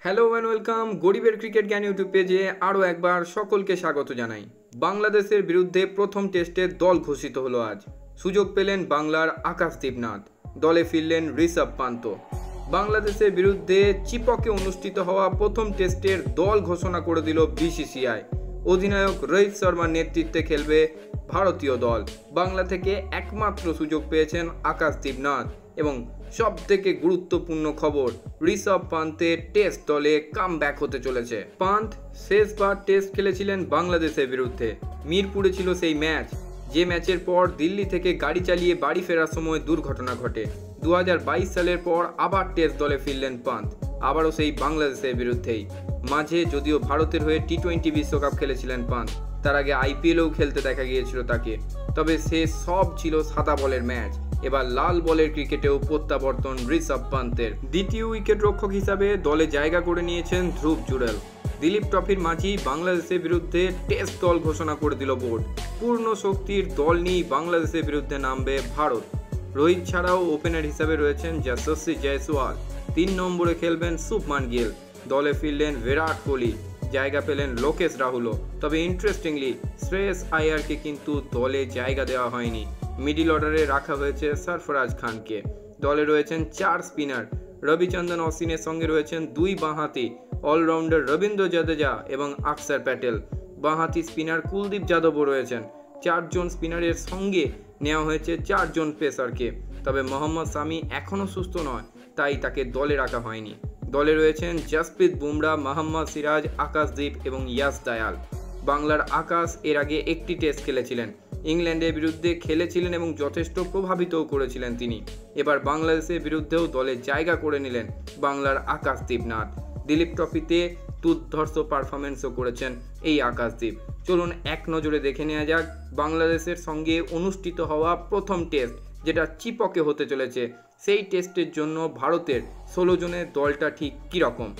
Hello and welcome গরিবের cricket জ্ঞান YouTube পেজে আরও একবার সকলকে স্বাগত জানাই। বাংলাদেশের বিরুদ্ধে প্রথম টেস্টে দল ঘোষিত হলো আজ। সুযোগ পেলেন বাংলার আকাশদীপ নাথ, দলে ফিরলেন ঋষভ পান্ত। বাংলাদেশের বিরুদ্ধে চিপকে অনুষ্ঠিত হওয়া প্রথম টেস্টের দল ঘোষণা করে দিল বিসিসিআই। অধিনায়ক রোহিত শর্মার নেতৃত্বে খেলবে ভারতীয় দল। বাংলা থেকে একমাত্র সুযোগ পেয়েছেন আকাশদীপ নাথ এবং সবথেকে গুরুত্বপূর্ণ খবর, ঋষভ পান্তের টেস্ট দলে কামব্যাক হতে চলেছে। পান্ত শেষবার টেস্ট খেলেছিলেন বাংলাদেশের বিরুদ্ধে। মিরপুরে ছিল সেই ম্যাচ, যে ম্যাচের পর দিল্লি থেকে গাড়ি চালিয়ে বাড়ি ফেরার সময় দুর্ঘটনা ঘটে। 2022 সালের পর আবার টেস্ট দলে ফিরলেন পান্ত, আবারও সেই বাংলাদেশের বিরুদ্ধেই। মাঝে যদিও ভারতের হয়ে টি-20 বিশ্বকাপ খেলেছিলেন পান্ত, তার আগে আইপিএলেও খেলতে দেখা গিয়েছিল তাকে, তবে সে সব ছিল সাদা বলের ম্যাচ। এবার লাল বলের ক্রিকেটেও প্রত্যাবর্তন ঋষভ পান্তের। দ্বিতীয় উইকেট রক্ষক হিসাবে দলে জায়গা করে নিয়েছেন ধ্রুব জুড়েল। দিলীপ ট্রফির মাঝেই বাংলাদেশের বিরুদ্ধে টেস্ট দল ঘোষণা করে দিল বোর্ড। পূর্ণ শক্তির দল নিয়েই বাংলাদেশের বিরুদ্ধে নামবে ভারত। রোহিত ছাড়াও ওপেনার হিসাবে রয়েছেন যশস্বী জয়সওয়াল। 3 নম্বরে খেলবেন শুভমান গিল। দলে ফিরলেন বিরাট কোহলি, জায়গা পেলেন লোকেশ রাহুলও। তবে ইন্টারেস্টিংলি শ্রেয়স আয়ারকে কিন্তু দলে জায়গা দেওয়া হয়নি। মিডিল অর্ডারে রাখা হয়েছে সরফরাজ খানকে। দলে রয়েছেন 4 স্পিনার। রবিচন্দ্রন অশ্বিনের সঙ্গে রয়েছেন 2 বাঁহাতি অলরাউন্ডার রবীন্দ্র জাদেজা এবং অক্ষর প্যাটেল। বাঁহাতি স্পিনার কুলদীপ যাদবও রয়েছেন। 4 জন স্পিনারের সঙ্গে নেওয়া হয়েছে 4 জন পেসারকে। তবে মোহাম্মদ শামি এখনও সুস্থ নয়, তাই তাকে দলে রাখা হয়নি। দলে রয়েছেন জসপ্রীত বুমরা, মোহাম্মদ সিরাজ, আকাশদীপ এবং ইয়াস দয়াল। বাংলার আকাশ এর আগে একটি টেস্ট খেলেছিলেন, ইংল্যান্ডের বিরুদ্ধে খেলেছিলেন এবং যথেষ্ট প্রভাবিতও করেছিলেন তিনি। এবার বাংলাদেশের বিরুদ্ধেও দলে জায়গা করে নিলেন বাংলার আকাশদীপ নাথ। দিলীপ ট্রফিতে দুর্ধর্ষ পারফরমেন্সও করেছেন এই আকাশদীপ। চলুন এক নজরে দেখে নেওয়া যাক বাংলাদেশের সঙ্গে অনুষ্ঠিত হওয়া প্রথম টেস্ট, যেটা চিপকে হতে চলেছে। সেই টেস্টের জন্য ভারতের 16 জনের দলটা ঠিক কীরকম।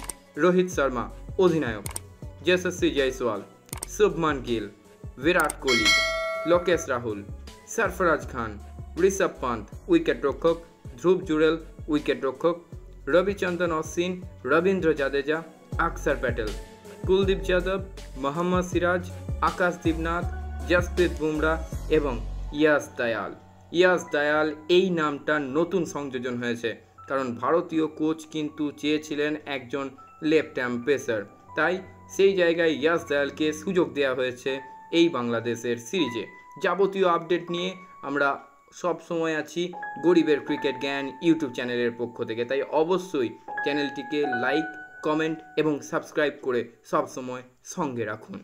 রোহিত শর্মা অধিনায়ক, যশস্বী জয়সওয়াল, শুভমান গিল, বিরাট কোহলি, লোকেশ রাহুল, সরফরাজ খান, ঋষভ পান্ত উইকেট রক্ষক, ধ্রুব জুড়েল উইকেট রক্ষক, রবিচন্দ্রন অশ্বিন, রবীন্দ্র জাদেজা, অক্ষর প্যাটেল, কুলদীপ যাদব, মোহাম্মদ সিরাজ, আকাশদীপ নাথ, জসপ্রীত বুমরা এবং ইয়াস দয়াল। ইয়াস দয়াল এই নামটা নতুন সংযোজন হয়েছে, কারণ ভারতীয় কোচ কিন্তু চেয়েছিলেন একজন লেফট আর্ম পেসার, তাই সেই জায়গায় ইয়াস দয়ালকে সুযোগ দেওয়া হয়েছে এই বাংলাদেশের সিরিজে। যাবতীয় আপডেট নিয়ে আমরা সব সময় আছি গরিবের ক্রিকেট জ্ঞান ইউটিউব চ্যানেলের পক্ষ থেকে, তাই অবশ্যই চ্যানেলটিকে লাইক, কমেন্ট এবং সাবস্ক্রাইব করে সব সময় সঙ্গে রাখুন।